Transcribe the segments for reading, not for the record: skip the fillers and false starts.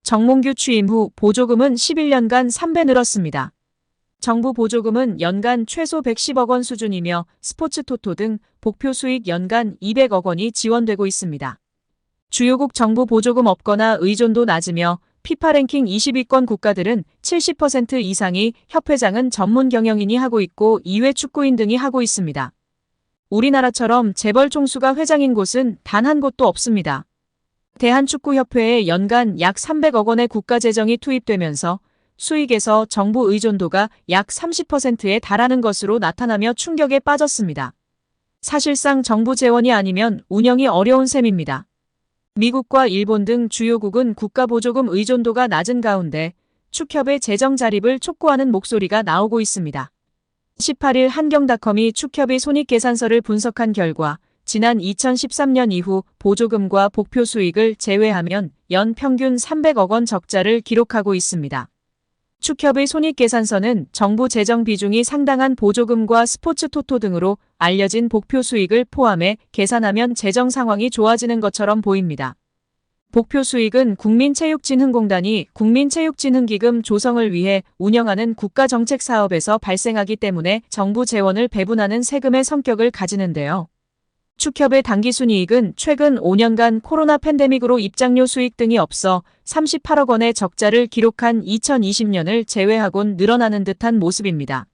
정몽규 취임 후 보조금은 11년간 3배 늘었습니다. 정부 보조금은 연간 최소 110억 원 수준이며 스포츠 토토 등 복표 수익 연간 200억 원이 지원되고 있습니다. 주요국 정부 보조금 없거나 의존도 낮으며 피파 랭킹 20위권 국가들은 70% 이상이 협회장은 전문 경영인이 하고 있고 이외 축구인 등이 하고 있습니다. 우리나라처럼 재벌 총수가 회장인 곳은 단 한 곳도 없습니다. 대한축구협회에 연간 약 300억 원의 국가재정이 투입되면서 수익에서 정부 의존도가 약 30%에 달하는 것으로 나타나며 충격에 빠졌습니다. 사실상 정부 재원이 아니면 운영이 어려운 셈입니다. 미국과 일본 등 주요국은 국가보조금 의존도가 낮은 가운데 축협의 재정 자립을 촉구하는 목소리가 나오고 있습니다. 18일 한경닷컴이 축협의 손익계산서를 분석한 결과 지난 2013년 이후 보조금과 복표 수익을 제외하면 연 평균 300억 원 적자를 기록하고 있습니다. 축협의 손익계산서는 정부 재정 비중이 상당한 보조금과 스포츠 토토 등으로 알려진 복표 수익을 포함해 계산하면 재정 상황이 좋아지는 것처럼 보입니다. 복표 수익은 국민체육진흥공단이 국민체육진흥기금 조성을 위해 운영하는 국가정책사업에서 발생하기 때문에 정부 재원을 배분하는 세금의 성격을 가지는데요. 축협의 당기순이익은 최근 5년간 코로나 팬데믹으로 입장료 수익 등이 없어 38억 원의 적자를 기록한 2020년을 제외하곤 늘어나는 듯한 모습입니다.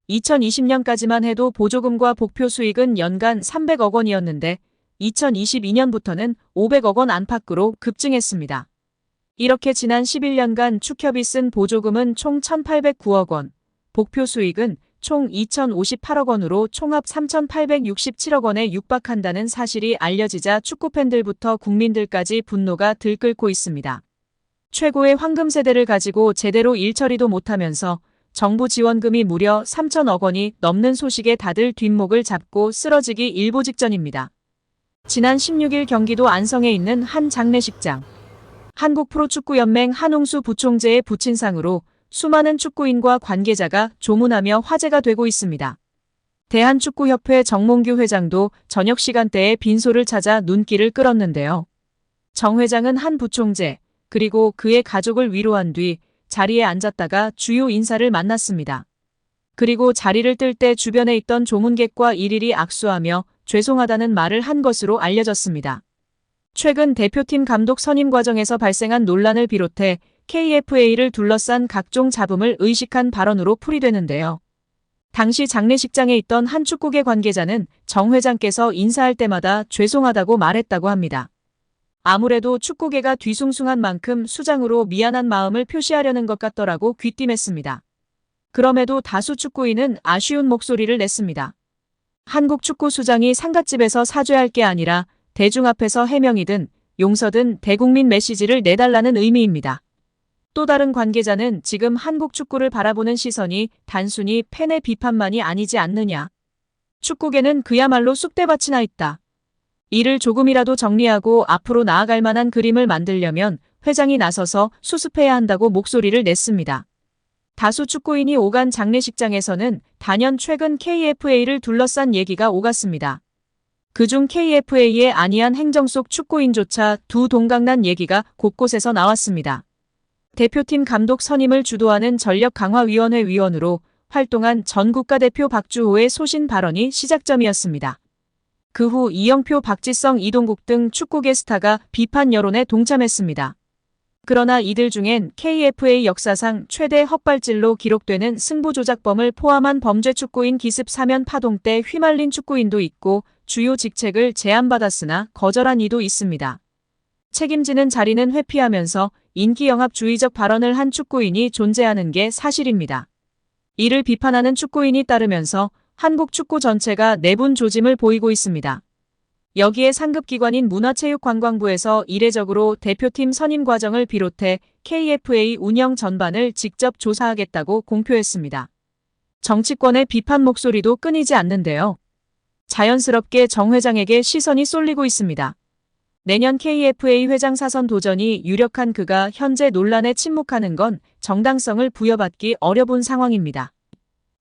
2020년까지만 해도 보조금과 복표 수익은 연간 300억 원이었는데 2022년부터는 500억 원 안팎으로 급증했습니다. 이렇게 지난 11년간 축협이 쓴 보조금은 총 1,809억 원, 복표 수익은 총 2,058억 원으로 총합 3,867억 원에 육박한다는 사실이 알려지자 축구팬들부터 국민들까지 분노가 들끓고 있습니다. 최고의 황금 세대를 가지고 제대로 일처리도 못하면서 정부 지원금이 무려 3,000억 원이 넘는 소식에 다들 뒷목을 잡고 쓰러지기 일보 직전입니다. 지난 16일 경기도 안성에 있는 한 장례식장. 한국프로축구연맹 한웅수 부총재의 부친상으로 수많은 축구인과 관계자가 조문하며 화제가 되고 있습니다. 대한축구협회 정몽규 회장도 저녁 시간대에 빈소를 찾아 눈길을 끌었는데요. 정 회장은 한 부총재, 그리고 그의 가족을 위로한 뒤 자리에 앉았다가 주요 인사를 만났습니다. 그리고 자리를 뜰 때 주변에 있던 조문객과 일일이 악수하며 죄송하다는 말을 한 것으로 알려졌습니다. 최근 대표팀 감독 선임 과정에서 발생한 논란을 비롯해 KFA를 둘러싼 각종 잡음을 의식한 발언으로 풀이되는데요. 당시 장례식장에 있던 한 축구계 관계자는 정 회장께서 인사할 때마다 죄송하다고 말했다고 합니다. 아무래도 축구계가 뒤숭숭한 만큼 수장으로 미안한 마음을 표시하려는 것 같더라고 귀띔했습니다. 그럼에도 다수 축구인은 아쉬운 목소리를 냈습니다. 한국 축구 수장이 상갓집에서 사죄할 게 아니라 대중 앞에서 해명이든 용서든 대국민 메시지를 내달라는 의미입니다. 또 다른 관계자는 지금 한국 축구를 바라보는 시선이 단순히 팬의 비판만이 아니지 않느냐. 축구계는 그야말로 쑥대밭이 나 있다. 이를 조금이라도 정리하고 앞으로 나아갈 만한 그림을 만들려면 회장이 나서서 수습해야 한다고 목소리를 냈습니다. 다수 축구인이 오간 장례식장에서는 단연 최근 KFA를 둘러싼 얘기가 오갔습니다. 그중 KFA의 안이한 행정 속 축구인조차 두 동강난 얘기가 곳곳에서 나왔습니다. 대표팀 감독 선임을 주도하는 전력강화위원회 위원으로 활동한 전 국가대표 박주호의 소신 발언이 시작점이었습니다. 그 후 이영표, 박지성, 이동국 등 축구계 스타가 비판 여론에 동참했습니다. 그러나 이들 중엔 KFA 역사상 최대 헛발질로 기록되는 승부조작범을 포함한 범죄 축구인 기습 사면 파동 때 휘말린 축구인도 있고 주요 직책을 제안받았으나 거절한 이도 있습니다. 책임지는 자리는 회피하면서 인기영합주의적 발언을 한 축구인이 존재하는 게 사실입니다. 이를 비판하는 축구인이 따르면서 한국 축구 전체가 내분 조짐을 보이고 있습니다. 여기에 상급기관인 문화체육관광부에서 이례적으로 대표팀 선임 과정을 비롯해 KFA 운영 전반을 직접 조사하겠다고 공표했습니다. 정치권의 비판 목소리도 끊이지 않는데요. 자연스럽게 정 회장에게 시선이 쏠리고 있습니다. 내년 KFA 회장 사선 도전이 유력한 그가 현재 논란에 침묵하는 건 정당성을 부여받기 어려운 상황입니다.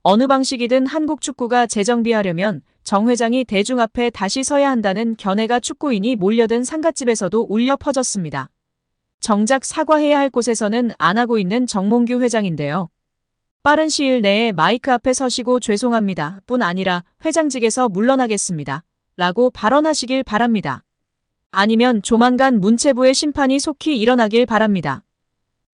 어느 방식이든 한국 축구가 재정비하려면 정 회장이 대중 앞에 다시 서야 한다는 견해가 축구인이 몰려든 상갓집에서도 울려 퍼졌습니다. 정작 사과해야 할 곳에서는 안 하고 있는 정몽규 회장인데요. 빠른 시일 내에 마이크 앞에 서시고 죄송합니다 뿐 아니라 회장직에서 물러나겠습니다 라고 발언하시길 바랍니다. 아니면 조만간 문체부의 심판이 속히 일어나길 바랍니다.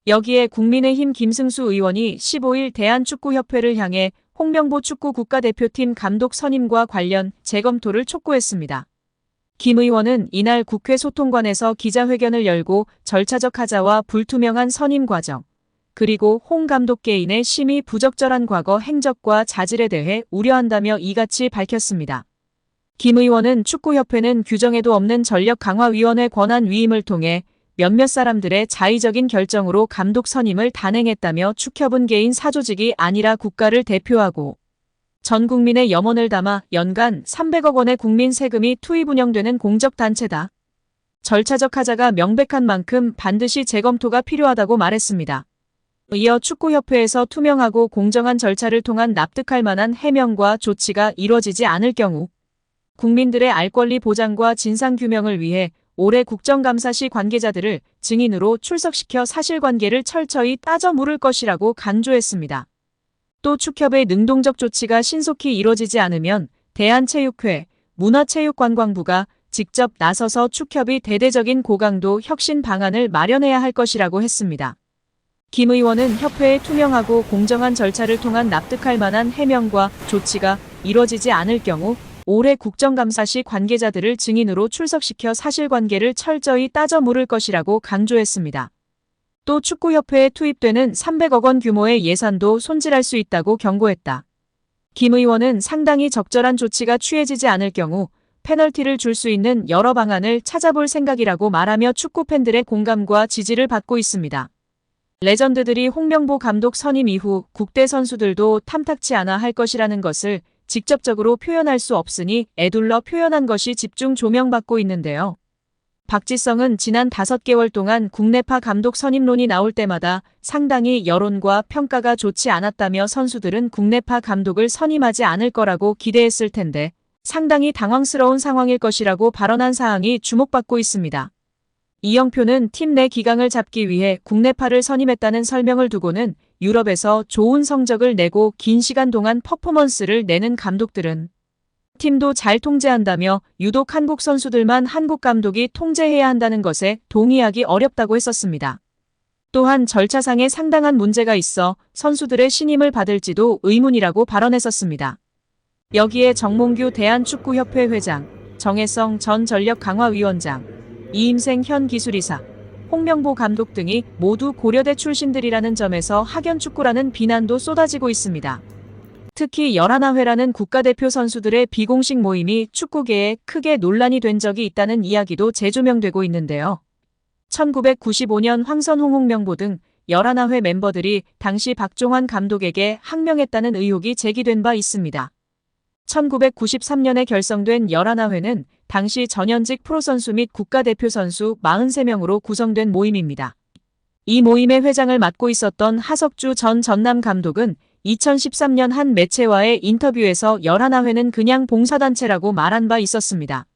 여기에 국민의힘 김승수 의원이 15일 대한축구협회를 향해 홍명보 축구 국가대표팀 감독 선임과 관련 재검토를 촉구했습니다. 김 의원은 이날 국회 소통관에서 기자회견을 열고 절차적 하자와 불투명한 선임 과정, 그리고 홍 감독 개인의 심히 부적절한 과거 행적과 자질에 대해 우려한다며 이같이 밝혔습니다. 김 의원은 축구협회는 규정에도 없는 전력강화위원회 권한 위임을 통해 몇몇 사람들의 자의적인 결정으로 감독 선임을 단행했다며 축협은 개인 사조직이 아니라 국가를 대표하고 전 국민의 염원을 담아 연간 300억 원의 국민 세금이 투입 운영되는 공적단체다. 절차적 하자가 명백한 만큼 반드시 재검토가 필요하다고 말했습니다. 이어 축구협회에서 투명하고 공정한 절차를 통한 납득할 만한 해명과 조치가 이뤄지지 않을 경우 국민들의 알 권리 보장과 진상규명을 위해 올해 국정감사 시 관계자들을 증인으로 출석시켜 사실관계를 철저히 따져 물을 것이라고 간조했습니다. 또 축협의 능동적 조치가 신속히 이뤄지지 않으면 대한체육회, 문화체육관광부가 직접 나서서 축협이 대대적인 고강도 혁신 방안을 마련해야 할 것이라고 했습니다. 김 의원은 협회의 투명하고 공정한 절차를 통한 납득할 만한 해명과 조치가 이뤄지지 않을 경우 올해 국정감사 시 관계자들을 증인으로 출석시켜 사실관계를 철저히 따져 물을 것이라고 강조했습니다. 또 축구협회에 투입되는 300억 원 규모의 예산도 손질할 수 있다고 경고했다. 김 의원은 상당히 적절한 조치가 취해지지 않을 경우 페널티를 줄 수 있는 여러 방안을 찾아볼 생각이라고 말하며 축구 팬들의 공감과 지지를 받고 있습니다. 레전드들이 홍명보 감독 선임 이후 국대 선수들도 탐탁치 않아 할 것이라는 것을 직접적으로 표현할 수 없으니 에둘러 표현한 것이 집중 조명받고 있는데요. 박지성은 지난 5개월 동안 국내파 감독 선임론이 나올 때마다 상당히 여론과 평가가 좋지 않았다며 선수들은 국내파 감독을 선임하지 않을 거라고 기대했을 텐데 상당히 당황스러운 상황일 것이라고 발언한 사항이 주목받고 있습니다. 이영표는 팀 내 기강을 잡기 위해 국내파를 선임했다는 설명을 두고는 유럽에서 좋은 성적을 내고 긴 시간 동안 퍼포먼스를 내는 감독들은 팀도 잘 통제한다며 유독 한국 선수들만 한국 감독이 통제해야 한다는 것에 동의하기 어렵다고 했었습니다. 또한 절차상에 상당한 문제가 있어 선수들의 신임을 받을지도 의문이라고 발언했었습니다. 여기에 정몽규 대한축구협회 회장, 정혜성 전 전력강화위원장, 이임생 현 기술이사, 홍명보 감독 등이 모두 고려대 출신들이라는 점에서 학연축구라는 비난도 쏟아지고 있습니다. 특히 11회라는 국가대표 선수들의 비공식 모임이 축구계에 크게 논란이 된 적이 있다는 이야기도 재조명되고 있는데요. 1995년 황선홍 홍명보 등 11회 멤버들이 당시 박종환 감독에게 항명했다는 의혹이 제기된 바 있습니다. 1993년에 결성된 11회는 당시 전현직 프로선수 및 국가대표 선수 43명으로 구성된 모임입니다. 이 모임의 회장을 맡고 있었던 하석주 전 전남 감독은 2013년 한 매체와의 인터뷰에서 11회는 그냥 봉사단체라고 말한 바 있었습니다.